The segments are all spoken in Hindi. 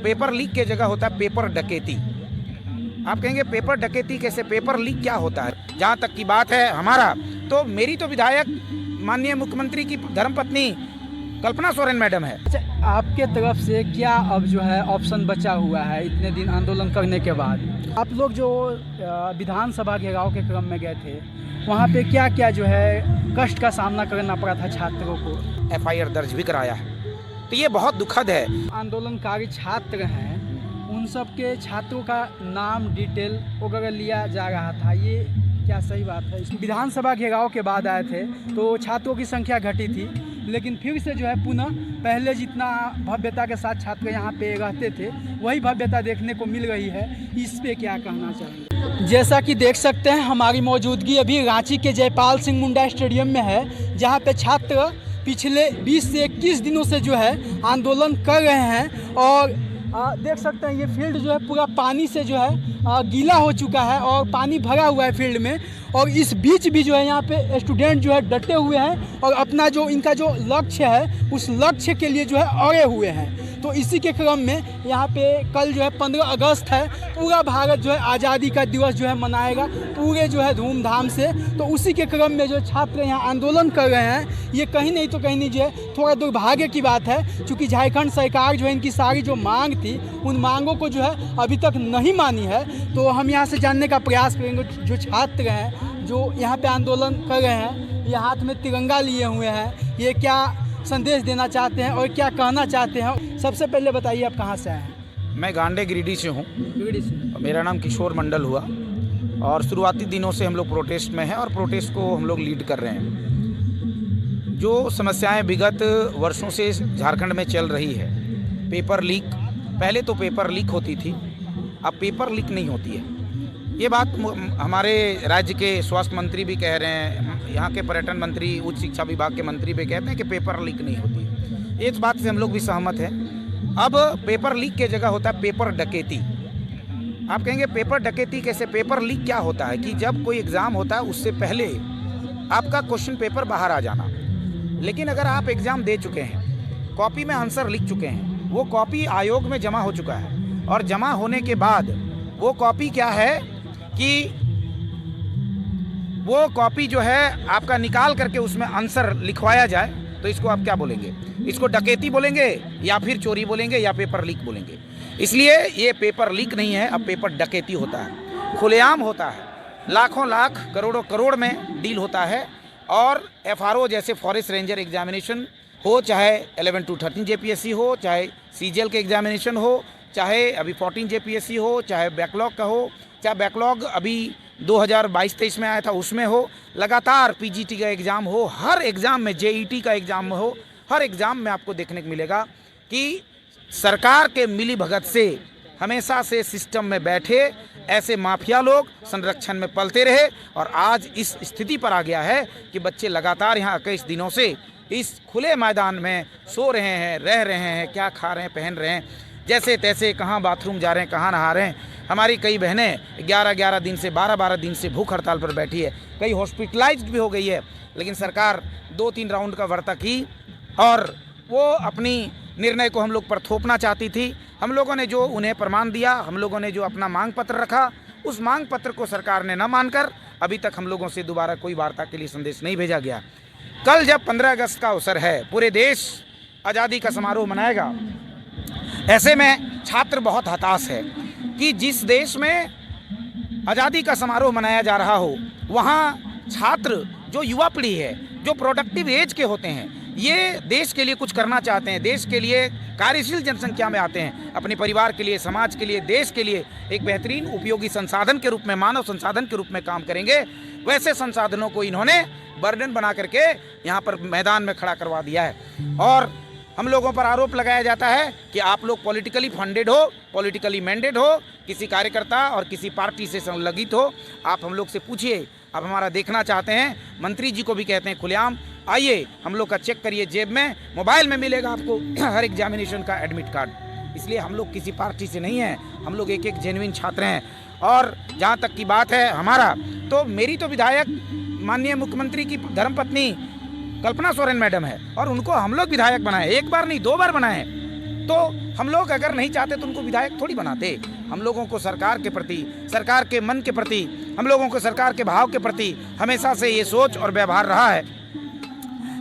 पेपर लीक की जगह होता है पेपर डकैती। आप कहेंगे पेपर डकैती कैसे, पेपर लीक क्या होता है? जहाँ तक की बात है हमारा, तो मेरी तो विधायक माननीय मुख्यमंत्री की धर्मपत्नी कल्पना सोरेन मैडम है। अच्छा, आपके तरफ से क्या अब जो है ऑप्शन बचा हुआ है इतने दिन आंदोलन करने के बाद? आप लोग जो विधानसभा घेराव के क्रम में गए थे, वहाँ पे क्या क्या जो है कष्ट का सामना करना पड़ा था छात्रों को? FIR दर्ज भी कराया है, तो ये बहुत दुखद है। आंदोलनकारी छात्र हैं, उन सब के छात्रों का नाम डिटेल वगैरह लिया जा रहा था, ये क्या सही बात है? विधानसभा घेराव के बाद आए थे तो छात्रों की संख्या घटी थी, लेकिन फिर से जो है पुनः पहले जितना भव्यता के साथ छात्र यहाँ पे रहते थे वही भव्यता देखने को मिल रही है। इस पे क्या कहना चाहेंगे? जैसा कि देख सकते हैं हमारी मौजूदगी अभी रांची के जयपाल सिंह मुंडा स्टेडियम में है, जहाँ पे छात्र पिछले 20 से 21 दिनों से जो है आंदोलन कर रहे हैं। और देख सकते हैं ये फील्ड जो है पूरा पानी से जो है गीला हो चुका है और पानी भरा हुआ है फील्ड में। और इस बीच भी जो है यहाँ पे स्टूडेंट जो है डटे हुए हैं और अपना जो इनका जो लक्ष्य है उस लक्ष्य के लिए जो है अड़े हुए हैं। तो इसी के क्रम में यहाँ पे कल जो है 15 अगस्त है, पूरा भारत जो है आज़ादी का दिवस जो है मनाएगा पूरे जो है धूमधाम से। तो उसी के क्रम में जो छात्र यहाँ आंदोलन कर रहे हैं, ये कहीं नहीं तो कहीं नहीं जो है थोड़ा दुर्भाग्य की बात है, क्योंकि झारखंड सरकार जो है इनकी सारी जो मांग थी उन मांगों को जो है अभी तक नहीं मानी है। तो हम यहाँ से जानने का प्रयास करेंगे जो छात्र हैं जो यहाँ पे आंदोलन कर रहे हैं, ये हाथ में तिरंगा लिए हुए हैं, ये क्या संदेश देना चाहते हैं और क्या कहना चाहते हैं? सबसे पहले बताइए आप कहाँ से आए हैं? मैं गांडे गिरिडीह से हूँ। गिरिडीह से। मेरा नाम किशोर मंडल हुआ और शुरुआती दिनों से हम लोग प्रोटेस्ट में हैं और प्रोटेस्ट को हम लोग लीड कर रहे हैं। जो समस्याएं विगत वर्षों से झारखंड में चल रही है, पेपर लीक, पहले तो पेपर लीक होती थी, अब पेपर लीक नहीं होती है। ये बात हमारे राज्य के स्वास्थ्य मंत्री भी कह रहे हैं, यहाँ के पर्यटन मंत्री, उच्च शिक्षा विभाग के मंत्री भी कहते हैं कि पेपर लीक नहीं होती है। इस बात से हम लोग भी सहमत हैं। अब पेपर लीक की जगह होता है पेपर डकैती। आप कहेंगे पेपर डकैती कैसे, पेपर लीक क्या होता है? कि जब कोई एग्ज़ाम होता है उससे पहले आपका क्वेश्चन पेपर बाहर आ जाना, लेकिन अगर आप एग्ज़ाम दे चुके हैं, कॉपी में आंसर लिख चुके हैं, वो कॉपी आयोग में जमा हो चुका है और जमा होने के बाद वो कॉपी क्या है कि वो कॉपी जो है आपका निकाल करके उसमें आंसर लिखवाया जाए, तो इसको आप क्या बोलेंगे? इसको डकैती बोलेंगे या फिर चोरी बोलेंगे या पेपर लीक बोलेंगे? इसलिए ये पेपर लीक नहीं है, अब पेपर डकैती होता है, खुलेआम होता है, लाखों लाख करोड़ों करोड़ में डील होता है। और FRO जैसे फॉरेस्ट रेंजर एग्जामिनेशन हो, चाहे 11 to 13 JPSC हो, चाहे CGL के एग्जामिनेशन हो, चाहे अभी 14 JPSC हो, चाहे बैकलॉग का हो, चाहे बैकलॉग अभी 2022-23 में आया था उसमें हो, लगातार PGT का एग्ज़ाम हो, हर एग्ज़ाम में JET का एग्ज़ाम हो, हर एग्ज़ाम में आपको देखने को मिलेगा कि सरकार के मिली भगत से हमेशा से सिस्टम में बैठे ऐसे माफिया लोग संरक्षण में पलते रहे और आज इस स्थिति पर आ गया है कि बच्चे लगातार यहाँ 21 दिनों से इस खुले मैदान में सो रहे हैं, रह रहे हैं, क्या खा रहे हैं, पहन रहे हैं, जैसे तैसे, कहाँ बाथरूम जा रहे हैं, कहाँ नहा रहे हैं। हमारी कई बहनें 11-11 दिन से, 12-12 दिन से भूख हड़ताल पर बैठी है, कई हॉस्पिटलाइज्ड भी हो गई है, लेकिन सरकार 2-3 राउंड का वार्ता की और वो अपनी निर्णय को हम लोग पर थोपना चाहती थी। हम लोगों ने जो उन्हें प्रमाण दिया, हम लोगों ने जो अपना मांग पत्र रखा, उस मांग पत्र को सरकार ने न मानकर अभी तक हम लोगों से दोबारा कोई वार्ता के लिए संदेश नहीं भेजा गया। कल जब 15 अगस्त का अवसर है, पूरे देश आज़ादी का समारोह मनाएगा, ऐसे में छात्र बहुत हताश है कि जिस देश में आज़ादी का समारोह मनाया जा रहा हो, वहाँ छात्र जो युवा पीढ़ी है, जो प्रोडक्टिव एज के होते हैं, ये देश के लिए कुछ करना चाहते हैं, देश के लिए कार्यशील जनसंख्या में आते हैं, अपने परिवार के लिए, समाज के लिए, देश के लिए एक बेहतरीन उपयोगी संसाधन के रूप में, मानव संसाधन के रूप में काम करेंगे। वैसे संसाधनों को इन्होंने बर्डन बना करके यहाँ पर मैदान में खड़ा करवा दिया है और हम लोगों पर आरोप लगाया जाता है कि आप लोग पॉलिटिकली फंडेड हो, पॉलिटिकली मैंडेड हो, किसी कार्यकर्ता और किसी पार्टी से संलग्नित हो। आप हम लोग से पूछिए, आप हमारा देखना चाहते हैं, मंत्री जी को भी कहते हैं खुलेआम, आइए हम लोग का चेक करिए, जेब में, मोबाइल में मिलेगा आपको हर एग्जामिनेशन का एडमिट कार्ड। इसलिए हम लोग किसी पार्टी से नहीं हैं, हम लोग एक जेन्युइन छात्र हैं। और जहाँ तक की बात है हमारा, तो मेरी तो विधायक माननीय मुख्यमंत्री की धर्मपत्नी कल्पना सोरेन मैडम है और उनको हम लोग विधायक बनाए, एक बार नहीं 2 बार बनाए। तो हम लोग अगर नहीं चाहते तो उनको विधायक थोड़ी बनाते। हम लोगों को सरकार के प्रति, सरकार के मन के प्रति, हम लोगों को सरकार के भाव के प्रति हमेशा से ये सोच और व्यवहार रहा है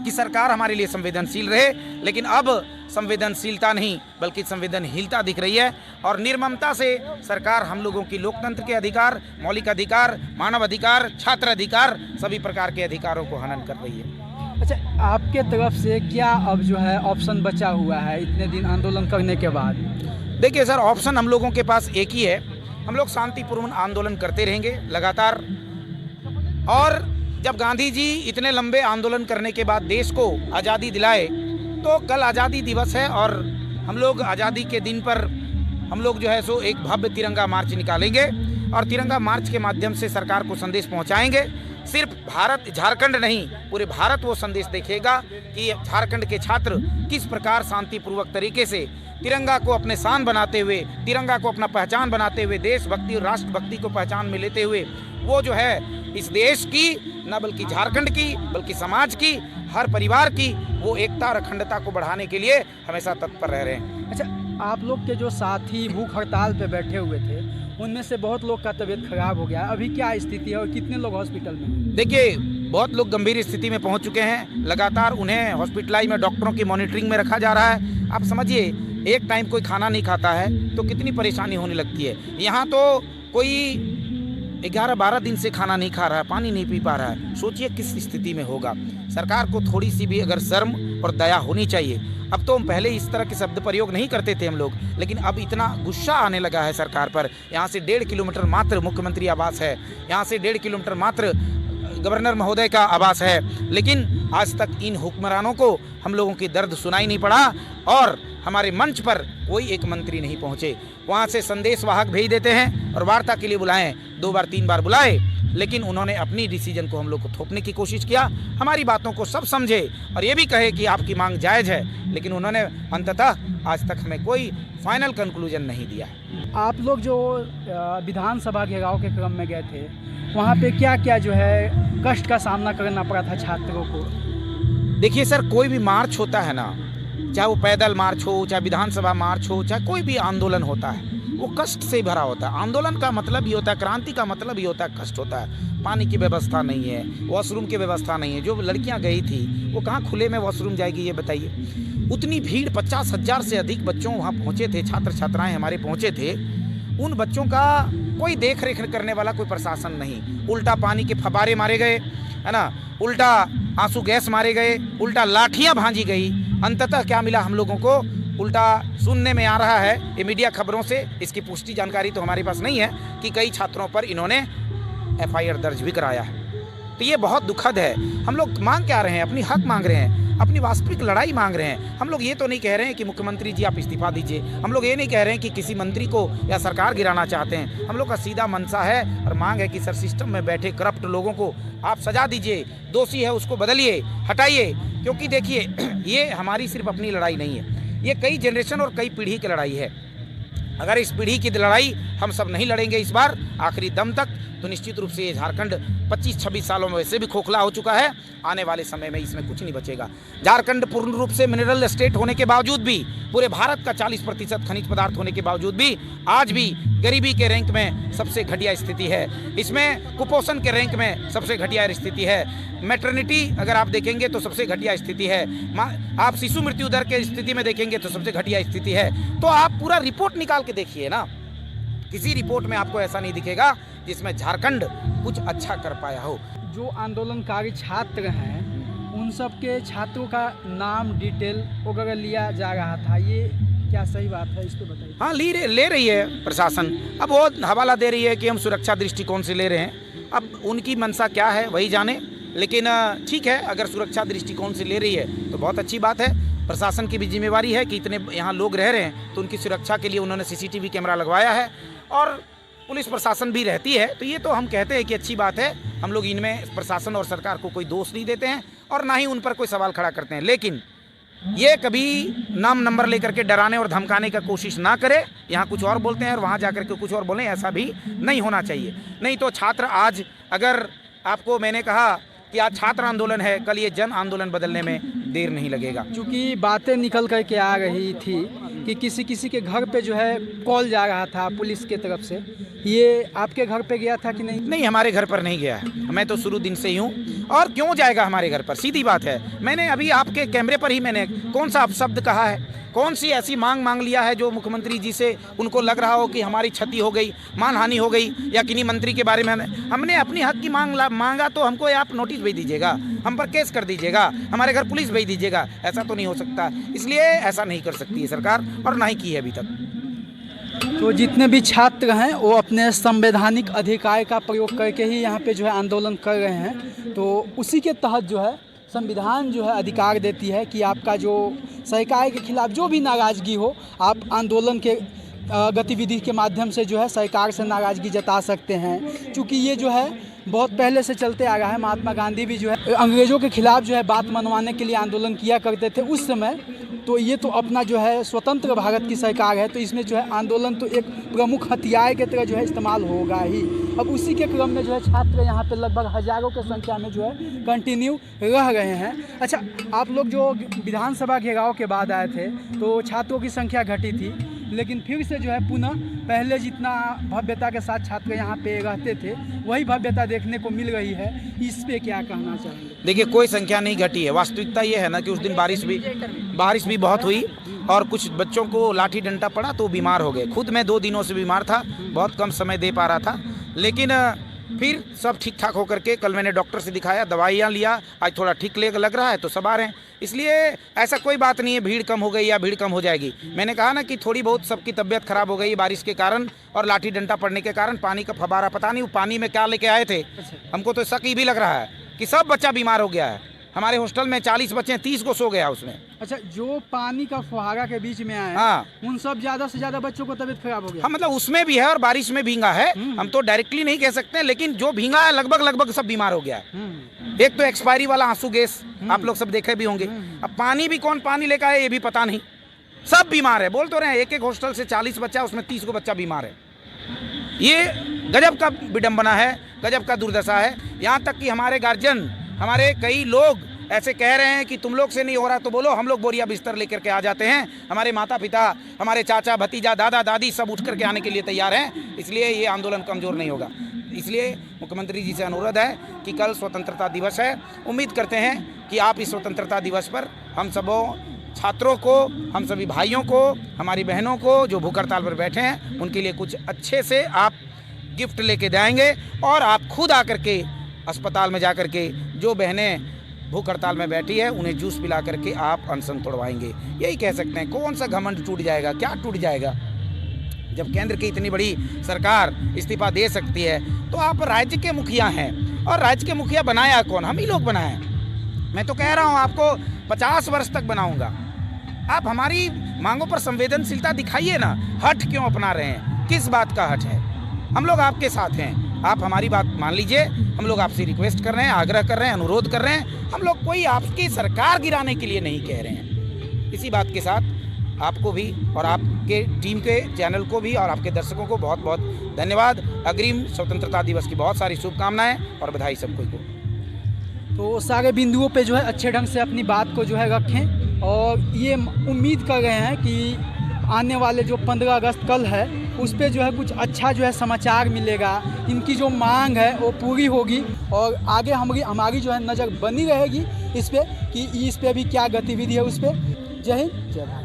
कि सरकार हमारे लिए संवेदनशील रहे। लेकिन अब संवेदनशीलता नहीं बल्कि संवेदनहीनता दिख रही है और निर्ममता से सरकार हम लोगों की लोकतंत्र के अधिकार, मौलिक अधिकार, मानव अधिकार, छात्र अधिकार, सभी प्रकार के अधिकारों को हनन कर रही है। अच्छा, आपके तरफ से क्या अब जो है ऑप्शन बचा हुआ है इतने दिन आंदोलन करने के बाद? देखिए सर, ऑप्शन हम लोगों के पास एक ही है। हम लोग शांतिपूर्ण आंदोलन करते रहेंगे लगातार। और जब गांधी जी इतने लंबे आंदोलन करने के बाद देश को आज़ादी दिलाए, तो कल आज़ादी दिवस है और हम लोग आज़ादी के दिन पर हम लोग जो है सो एक भव्य तिरंगा मार्च निकालेंगे और तिरंगा मार्च के माध्यम से सरकार को संदेश पहुंचाएंगे। सिर्फ भारत, झारखंड नहीं, पूरे भारत वो संदेश देखेगा कि झारखंड के छात्र किस प्रकार शांतिपूर्वक तरीके से तिरंगा को अपने शान बनाते हुए, तिरंगा को अपना पहचान बनाते हुए, देशभक्ति और राष्ट्रभक्ति को पहचान में लेते हुए वो जो है इस देश की, न बल्कि झारखंड की बल्कि समाज की, हर परिवार की वो एकता और अखंडता को बढ़ाने के लिए हमेशा तत्पर रह रहे हैं। अच्छा, आप लोग के जो साथी भूख हड़ताल पे बैठे हुए थे उनमें से बहुत लोग का तबीयत खराब हो गया, अभी क्या स्थिति है और कितने लोग हॉस्पिटल में? देखिए, बहुत लोग गंभीर स्थिति में पहुंच चुके हैं। लगातार उन्हें हॉस्पिटलाइज में डॉक्टरों की मॉनिटरिंग में रखा जा रहा है। आप समझिए, एक टाइम कोई खाना नहीं खाता है तो कितनी परेशानी होने लगती है। यहाँ तो कोई 11-12 दिन से खाना नहीं खा रहा है, पानी नहीं पी पा रहा है। सोचिए किस स्थिति में होगा। सरकार को थोड़ी सी भी अगर शर्म और दया होनी चाहिए। अब तो हम पहले इस तरह के शब्द प्रयोग नहीं करते थे हम लोग, लेकिन अब इतना गुस्सा आने लगा है सरकार पर। यहाँ से 1.5 किलोमीटर मात्र मुख्यमंत्री आवास है, यहाँ से 1.5 किलोमीटर मात्र गवर्नर महोदय का आवास है, लेकिन आज तक इन हुक्मरानों को हम लोगों की दर्द सुनाई नहीं पड़ा और हमारे मंच पर कोई एक मंत्री नहीं पहुँचे। वहाँ से संदेश वाहक भेज देते हैं और वार्ता के लिए बुलाएं, 2 बार 3 बार बुलाए, लेकिन उन्होंने अपनी डिसीजन को हम लोग को थोपने की कोशिश किया। हमारी बातों को सब समझे और ये भी कहे कि आपकी मांग जायज़ है, लेकिन उन्होंने अंततः आज तक हमें कोई फाइनल कंक्लूजन नहीं दिया। आप लोग जो विधानसभा घेराव के क्रम में गए थे, वहाँ पे क्या क्या जो है कष्ट का सामना करना पड़ा था छात्रों को? देखिए सर, कोई भी मार्च होता है ना, चाहे वो पैदल मार्च हो, चाहे विधानसभा मार्च हो, चाहे कोई भी आंदोलन होता है, वो कष्ट से भरा होता है। आंदोलन का मतलब ही होता है, क्रांति का मतलब ही होता है कष्ट होता है। पानी की व्यवस्था नहीं है, वॉशरूम की व्यवस्था नहीं है। जो लड़कियां गई थी वो कहाँ खुले में वॉशरूम जाएगी, ये बताइए। उतनी भीड़, 50,000 से अधिक बच्चों वहाँ पहुँचे थे, छात्र छात्राएँ हमारे पहुँचे थे। उन बच्चों का कोई देख रेख करने वाला कोई प्रशासन नहीं। उल्टा पानी के फव्वारे मारे गए, है ना, उल्टा आंसू गैस मारे गए, उल्टा लाठियाँ भांजी गई। अंततः क्या मिला हम लोगों को? उल्टा सुनने में आ रहा है ये मीडिया खबरों से, इसकी पुष्टि जानकारी तो हमारे पास नहीं है, कि कई छात्रों पर इन्होंने FIR दर्ज भी कराया है। तो ये बहुत दुखद है। हम लोग मांग क्या रहे हैं? अपनी हक मांग रहे हैं, अपनी वास्तविक लड़ाई मांग रहे हैं। हम लोग ये तो नहीं कह रहे हैं कि मुख्यमंत्री जी आप इस्तीफा दीजिए, हम लोग ये नहीं कह रहे हैं कि किसी मंत्री को या सरकार गिराना चाहते हैं। हम लोग का सीधा मंशा है और मांग है कि सर सिस्टम में बैठे करप्ट लोगों को आप सजा दीजिए, दोषी है उसको बदलिए, हटाइए। क्योंकि देखिए, ये हमारी सिर्फ अपनी लड़ाई नहीं है, ये कई जनरेशन और कई पीढ़ी की लड़ाई है। अगर इस पीढ़ी की लड़ाई हम सब नहीं लड़ेंगे इस बार आखिरी दम तक, तो निश्चित रूप से ये झारखंड 25-26 सालों में वैसे भी खोखला हो चुका है। आने वाले समय में इसमें कुछ नहीं बचेगा। झारखंड पूर्ण रूप से मिनरल स्टेट होने के बावजूद भी, पूरे भारत का 40% खनिज पदार्थ होने के बावजूद भी, आज भी गरीबी के रैंक में सबसे घटिया स्थिति है। इसमें कुपोषण के रैंक में सबसे घटिया स्थिति है। मैटरनिटी अगर आप देखेंगे तो सबसे घटिया स्थिति है। आप शिशु मृत्यु दर के स्थिति में देखेंगे तो सबसे घटिया स्थिति है। तो आप पूरा रिपोर्ट निकाल के देखिए ना, किसी रिपोर्ट में आपको ऐसा नहीं दिखेगा जिसमें झारखंड कुछ अच्छा कर पाया हो। जो आंदोलनकारी छात्र हैं उन सब के छात्रों का नाम, डिटेल वगैरह लिया जा रहा था, ये क्या सही बात है? इसको बताइए। हाँ, ले रही है प्रशासन। अब वो हवाला दे रही है कि हम सुरक्षा दृष्टिकोण से ले रहे हैं। अब उनकी मंशा क्या है वही जाने, लेकिन ठीक है, अगर सुरक्षा दृष्टिकोण से ले रही है तो बहुत अच्छी बात है। प्रशासन की भी जिम्मेवारी है कि इतने यहाँ लोग रह रहे हैं तो उनकी सुरक्षा के लिए उन्होंने CCTV कैमरा लगवाया है और पुलिस प्रशासन भी रहती है। तो ये तो हम कहते हैं कि अच्छी बात है। हम लोग इनमें प्रशासन और सरकार को कोई दोष नहीं देते हैं और ना ही उन पर कोई सवाल खड़ा करते हैं, लेकिन ये कभी नाम नंबर लेकर के डराने और धमकाने का कोशिश ना करे। यहाँ कुछ और बोलते हैं और वहाँ जाकर के कुछ और बोलें, ऐसा भी नहीं होना चाहिए। नहीं तो छात्र आज, अगर आपको मैंने कहा कि आज छात्र आंदोलन है, कल ये जन आंदोलन बदलने में देर नहीं लगेगा। क्योंकि बातें निकल कर के आ रही थी कि किसी के घर पे जो है कॉल जा रहा था पुलिस के तरफ से, ये आपके घर पे गया था कि नहीं? नहीं, हमारे घर पर नहीं गया है। मैं तो शुरू दिन से ही हूँ, और क्यों जाएगा हमारे घर पर? सीधी बात है। मैंने अभी आपके कैमरे पर ही मैंने कौन सा अपशब्द कहा है? कौन सी ऐसी मांग लिया है जो मुख्यमंत्री जी से उनको लग रहा हो कि हमारी क्षति हो गई, मानहानि हो गई, या किन्हीं मंत्री के बारे में हमने अपनी हक की मांगा तो हमको आप नोटिस भेज दीजिएगा, हम पर केस कर दीजिएगा, हमारे घर पुलिस भेज दीजिएगा। ऐसा तो नहीं हो सकता। इसलिए ऐसा नहीं कर सकती है सरकार, और ना ही की है अभी तक। तो जितने भी छात्र हैं वो अपने संवैधानिक अधिकार का प्रयोग करके ही यहाँ पे जो है आंदोलन कर रहे हैं। तो उसी के तहत जो है संविधान जो है अधिकार देती है कि आपका जो सरकार के खिलाफ जो भी नाराज़गी हो, आप आंदोलन के गतिविधि के माध्यम से जो है सरकार से नाराज़गी जता सकते हैं। क्योंकि ये जो है बहुत पहले से चलते आ रहा है। महात्मा गांधी भी जो है अंग्रेज़ों के खिलाफ जो है बात मनवाने के लिए आंदोलन किया करते थे उस समय। तो ये तो अपना जो है स्वतंत्र भारत की सरकार है, तो इसमें जो है आंदोलन तो एक प्रमुख हथियार के तरह जो है इस्तेमाल होगा ही। अब उसी के क्रम में जो है छात्र यहाँ पे लगभग हज़ारों की संख्या में जो है कंटिन्यू रह रहे हैं। अच्छा, आप लोग जो विधानसभा घेराव के बाद आए थे तो छात्रों की संख्या घटी थी, लेकिन फिर से जो है पुनः पहले जितना भव्यता के साथ छात्र यहाँ पे रहते थे वही भव्यता देखने को मिल रही है। इस पे क्या कहना चाहेंगे? देखिए, कोई संख्या नहीं घटी है। वास्तविकता ये है ना कि उस दिन बारिश भी बहुत हुई, और कुछ बच्चों को लाठी डंडा पड़ा तो बीमार हो गए। खुद मैं 2 दिनों से बीमार था, बहुत कम समय दे पा रहा था, लेकिन फिर सब ठीक ठाक होकर के कल मैंने डॉक्टर से दिखाया, दवाइयाँ लिया, आज थोड़ा ठीक लग रहा है, तो सब आ रहे हैं। इसलिए ऐसा कोई बात नहीं है भीड़ कम हो गई या भीड़ कम हो जाएगी। मैंने कहा ना कि थोड़ी बहुत सबकी तबीयत खराब हो गई बारिश के कारण और लाठी डंडा पड़ने के कारण। पानी का फव्वारा, पता नहीं वो पानी में क्या लेके आए थे, हमको तो शक ही भी लग रहा है कि सब बच्चा बीमार हो गया है। हमारे हॉस्टल में 40 बच्चे हैं, 30 को सो गया उसमें। अच्छा, जो पानी का फुहारा के बीच में आया, हाँ, उन सब ज़्यादा से ज़्यादा बच्चों को तबीयत खराब हो गया। हाँ, मतलब उसमें भी है और बारिश में भींगा है। हम तो डायरेक्टली नहीं कह सकते, लेकिन जो भींगा है लगभग सब बीमार हो गया है। एक तो एक्सपायरी वाला आंसू गैस आप लोग सब देखे भी होंगे। अब पानी भी कौन पानी लेकर आए ये भी पता नहीं, सब बीमार है। बोल तो रहे हैं एक हॉस्टल से 40 बच्चा, उसमें 30 को बच्चा बीमार है। ये गजब का विडंबना है, गजब का दुर्दशा है। यहाँ तक कि हमारे गार्जियन, हमारे कई लोग ऐसे कह रहे हैं कि तुम लोग से नहीं हो रहा तो बोलो, हम लोग बोरिया बिस्तर लेकर के आ जाते हैं। हमारे माता पिता, हमारे चाचा भतीजा, दादा दादी सब उठ करके आने के लिए तैयार हैं। इसलिए ये आंदोलन कमज़ोर नहीं होगा। इसलिए मुख्यमंत्री जी से अनुरोध है कि कल स्वतंत्रता दिवस है, उम्मीद करते हैं कि आप इस स्वतंत्रता दिवस पर हम सबों छात्रों को, हम सभी भाइयों को, हमारी बहनों को जो भूख हड़ताल पर बैठे हैं उनके लिए कुछ अच्छे से आप गिफ्ट लेके जाएंगे, और आप खुद आकर के अस्पताल में जा कर के जो बहनें भूख हड़ताल में बैठी है उन्हें जूस पिला करके आप अनशन तोड़वाएंगे। यही कह सकते हैं। कौन सा घमंड टूट जाएगा? क्या टूट जाएगा? जब केंद्र की इतनी बड़ी सरकार इस्तीफा दे सकती है तो आप राज्य के मुखिया हैं, और राज्य के मुखिया बनाया कौन? हम ही लोग बनाए। मैं तो कह रहा हूँ आपको 50 वर्ष तक बनाऊंगा। आप हमारी मांगों पर संवेदनशीलता दिखाइए ना। हट क्यों अपना रहे हैं? किस बात का हट है? हम लोग आपके साथ हैं, आप हमारी बात मान लीजिए। हम लोग आपसे रिक्वेस्ट कर रहे हैं, आग्रह कर रहे हैं, अनुरोध कर रहे हैं। हम लोग कोई आपकी सरकार गिराने के लिए नहीं कह रहे हैं। इसी बात के साथ आपको भी और आपके टीम के चैनल को भी और आपके दर्शकों को बहुत बहुत धन्यवाद। अग्रिम स्वतंत्रता दिवस की बहुत सारी शुभकामनाएं और बधाई सबको को। तो सारे बिंदुओं पे जो है अच्छे ढंग से अपनी बात को जो है रखें, और ये उम्मीद कर रहे हैं कि आने वाले जो 15 अगस्त कल है उस पे जो है कुछ अच्छा जो है समाचार मिलेगा। इनकी जो मांग है वो पूरी होगी, और आगे हमारी जो है नज़र बनी रहेगी इस पे कि इस पे भी क्या गतिविधि है उस पे। जय हिंद, जय भारत।